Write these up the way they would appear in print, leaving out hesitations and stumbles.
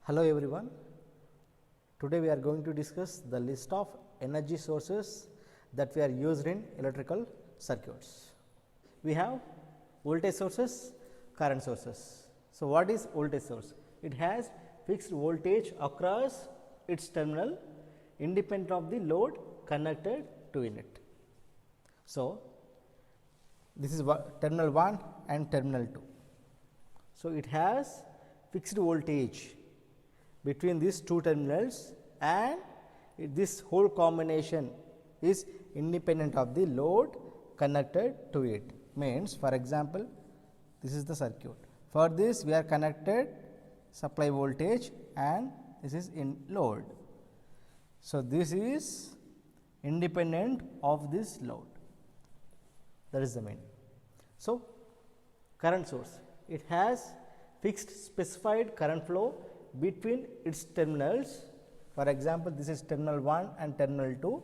Hello everyone, today we are going to discuss the list of energy sources that we are used in electrical circuits. We have voltage sources, current sources. So, what is voltage source? It has fixed voltage across its terminal independent of the load connected to it. So, this is terminal 1 and terminal 2. So, it has fixed voltage between these two terminals and this whole combination is independent of the load connected to it. Means, for example, this is the circuit. For this we are connected supply voltage and this is in load. So, this is independent of this load, that is the main. So, current source, it has fixed specified current flow between its terminals. For example, this is terminal 1 and terminal 2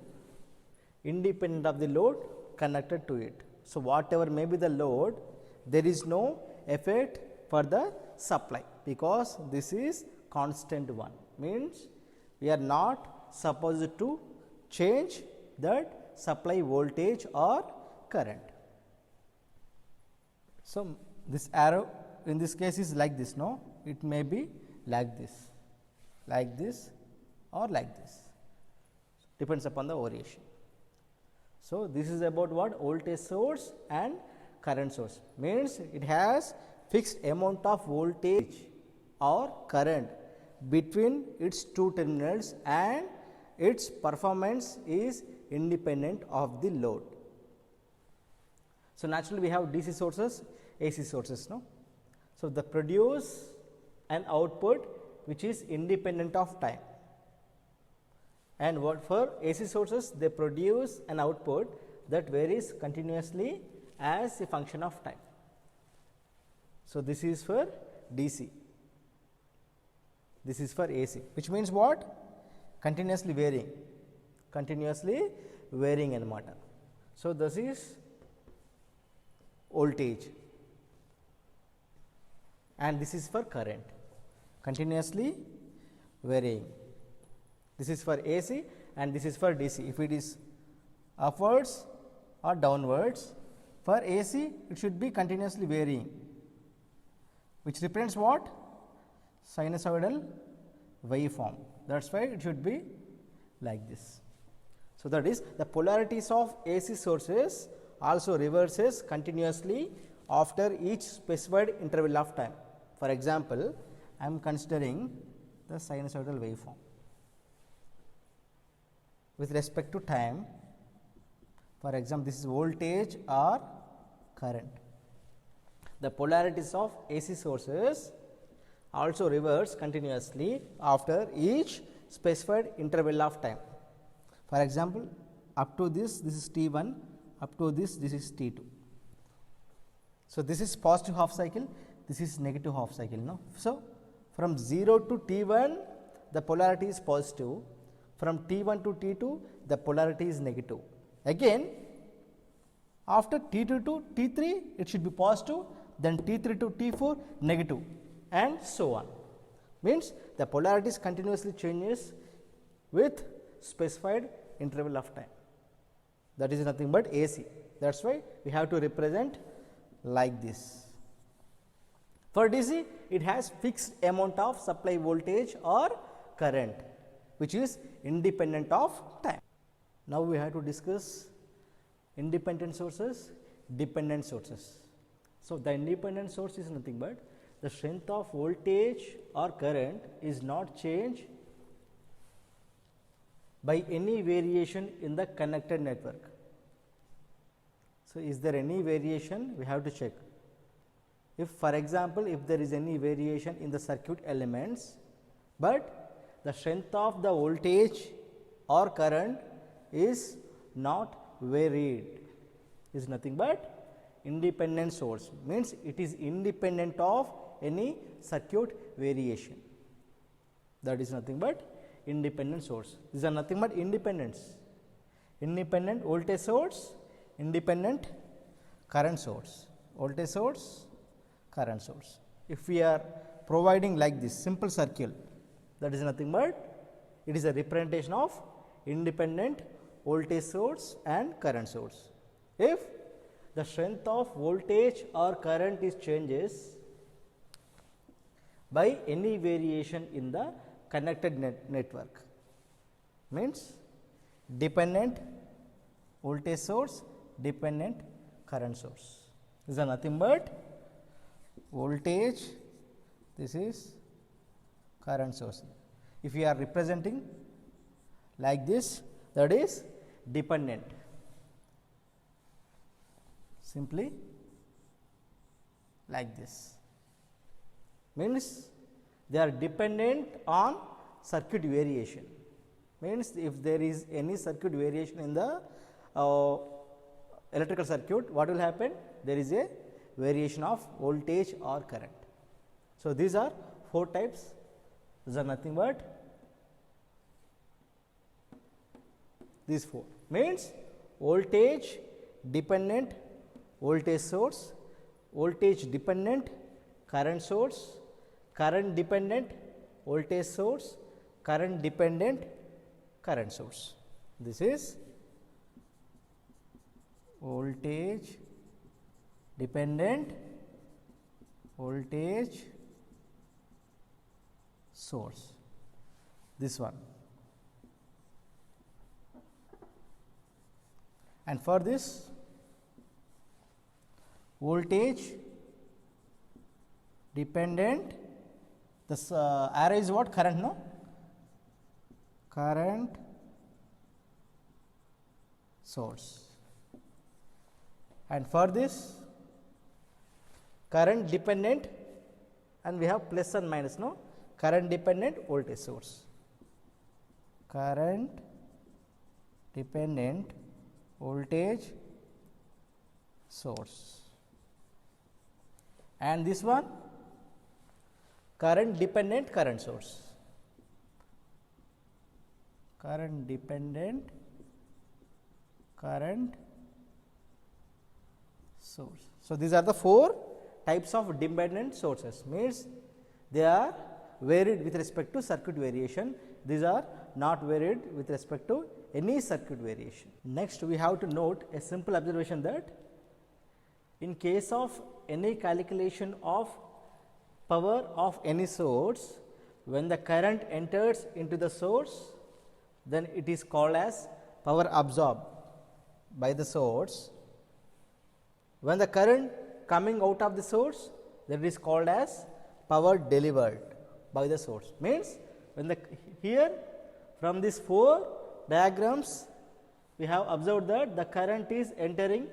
independent of the load connected to it. So, whatever may be the load, there is no effect for the supply, because this is constant one, means we are not supposed to change that supply voltage or current. So, this arrow in this case is like this, no, it may be like this or like this, depends upon the variation. So, this is about what? Voltage source and current source, means it has fixed amount of voltage or current between its two terminals and its performance is independent of the load. So, naturally we have DC sources, AC sources, no. So, they produce an output which is independent of time, and what for AC sources, they produce an output that varies continuously as a function of time. So, this is for DC, this is for AC, which means what? Continuously varying anamata. So, this is voltage and this is for current, continuously varying. This is for AC and this is for DC. If it is upwards or downwards, for AC it should be continuously varying, which represents what? Sinusoidal waveform. That is why it should be like this. So, that is the polarities of AC sources also reverses continuously after each specified interval of time. For example, I am considering the sinusoidal waveform with respect to time. For example, this is voltage or current. The polarities of AC sources also reverse continuously after each specified interval of time. For example, up to this is T1, up to this is T2. So, this is positive half cycle, this is negative half cycle, no. So, from 0 to T1 the polarity is positive, from T1 to T2 the polarity is negative. Again, after T2 to T3 it should be positive, then T3 to T4 negative, and so on. Means the polarities continuously changes with specified interval of time. That is nothing but AC. That is why we have to represent like this. For DC, it has fixed amount of supply voltage or current, which is independent of time. Now, we have to discuss independent sources, dependent sources. So, the independent source is nothing but the strength of voltage or current is not changed by any variation in the connected network. So, is there any variation? We have to check. If, for example, if there is any variation in the circuit elements, but the strength of the voltage or current is not varied, is nothing but independent source, means it is independent of any circuit variation. That is nothing but independent source. These are nothing but independence. Independent voltage source, independent current source, voltage source, current source. If we are providing like this simple circle, that is nothing but it is a representation of independent voltage source and current source. If the strength of voltage or current is changes by any variation in the connected network, means dependent voltage source, dependent current source. These are nothing but voltage, this is current source. If we are representing like this, that is dependent, simply like this, means they are dependent on circuit variation. Means if there is any circuit variation in the electrical circuit, what will happen? There is a variation of voltage or current. So, these are 4 types. These are nothing but these 4, means voltage dependent voltage source, voltage dependent current source, current dependent voltage source, current dependent current source. This is voltage dependent voltage source, this one. And for this voltage dependent, this arrow is what? Current, no? Current source. And for this current dependent, and we have plus and minus, no? Current dependent voltage source, current dependent voltage source. And this one current dependent current source, current dependent current source. So, these are the 4 types of dependent sources, means they are varied with respect to circuit variation. These are not varied with respect to any circuit variation. Next, we have to note a simple observation that in case of any calculation of power of any source, when the current enters into the source, then it is called as power absorbed by the source. When the current coming out of the source, that is called as power delivered by the source. Means when the here from these 4 diagrams we have observed that the current is entering,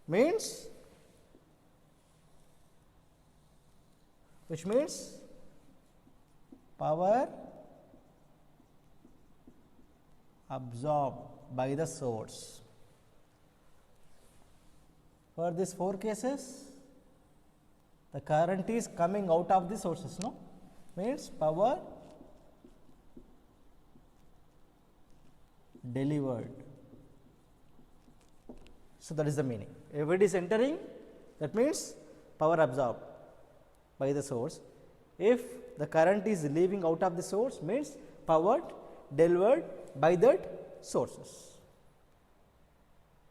means which means power absorbed by the source. For these 4 cases, the current is coming out of the sources, no? Means power delivered. So, that is the meaning. If it is entering, that means power absorbed by the source. If the current is leaving out of the source, means power delivered by that sources.